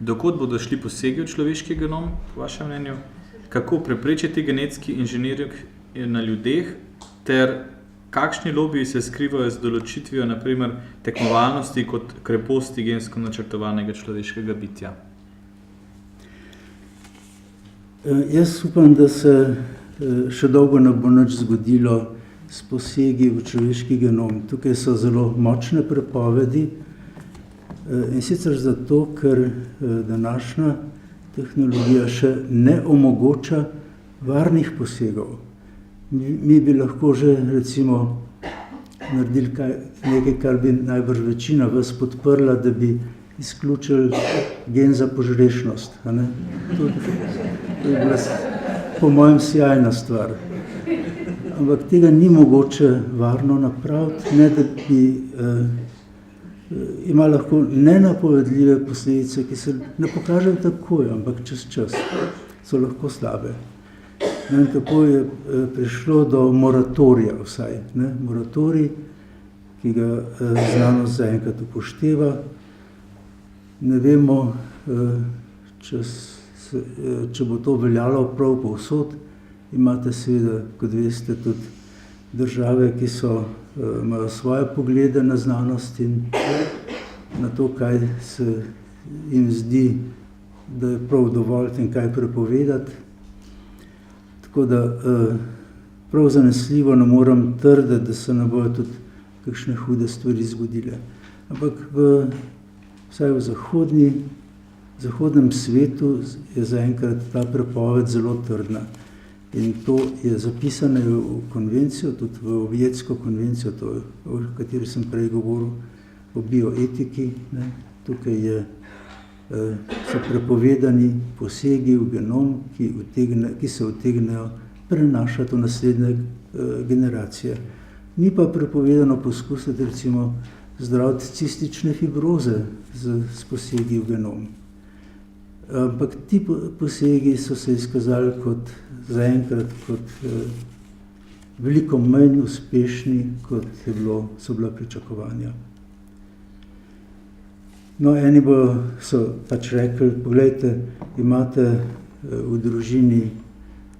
dokot bodo šli posegi v človeški genom, po vašem mnenju? Kako preprečiti genetski inženiring na ljudeh, ter kakšni lobiji se skrivajo z določitvijo, naprimer, tekmovalnosti kot kreposti gensko načrtovanega človeškega bitja? Jaz upam, da se še dolgo ne bo nič zgodilo s posegi v človeški genom. Tukaj so zelo močne prepovedi, in sicer zato, ker današnja tehnologija še ne omogoča varnih posegov. Mi bi lahko že recimo naredili nekaj, kar bi najbrž večina vas podprla, da bi izključili gen za požrešnost. To je bila po mojem sjajna stvar. Ampak tega ni mogoče varno napraviti, ne da bi ima lahko nenapovedljive posledice, ki se ne pokažejo takoj, ampak čez čas so lahko slabe. In tako je prišlo do moratorija vsaj. Moratorij, ki ga znanost zaenkrat upošteva. Ne vemo, če bo to veljalo prav povsod. Imate seveda, kot veste, tudi države, ki imajo svoje poglede na znanost in na to, kaj se jim zdi, da je prav dovolj in kaj prepovedati. Tako da prav zanesljivo ne moram trditi, da se ne bojo tudi kakšne hude stvari zgodile. Ampak vsaj v zahodnem svetu je zaenkrat ta prepoved zelo trdna. In to je zapisano v konvencijo, tudi v Ovjetsko konvencijo, o kateri sem prej govoril, o bioetiki. Tukaj so prepovedani posegi v genom, ki se utegnejo prenašati v naslednje generacije. Ni pa prepovedano poskusiti recimo zdraviti cistične fibroze s posegi v genom. Ampak ti posegi so se izkazali zaenkrat kot veliko manj uspešni, kot so bila pričakovanja. No, eni so pač rekli, poglejte, imate v družini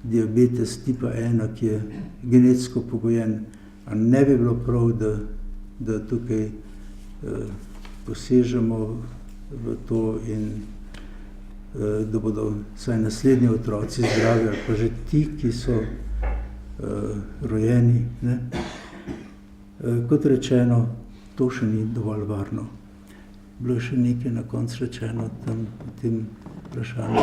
diabetes tipa 1, ki je genetsko pogojen, a ne bi bilo prav, da tukaj posežemo v to in da bodo vsaj naslednji otroci zdravi, ali pa že ti, ki so rojeni. Kot rečeno, to še ni dovolj varno. Bilo je še nekaj na koncu rečeno tam v tem vprašanju.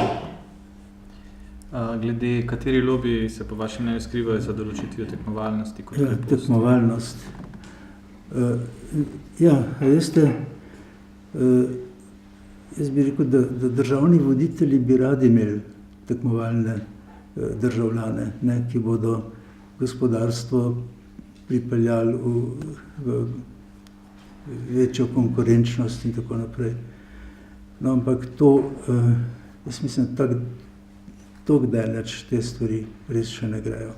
Glede kateri lobiji se po vašem mnenju skrivajo za določitvijo tekmovalnosti kot krepost? Tekmovalnost. Veste, jaz bi rekel, da državni voditelji bi radi imeli tekmovalne državljane, ki bodo gospodarstvo pripeljali v večjo konkurenčnost in tako naprej. No, ampak to, jaz mislim, tako daleč te stvari res še ne grejo.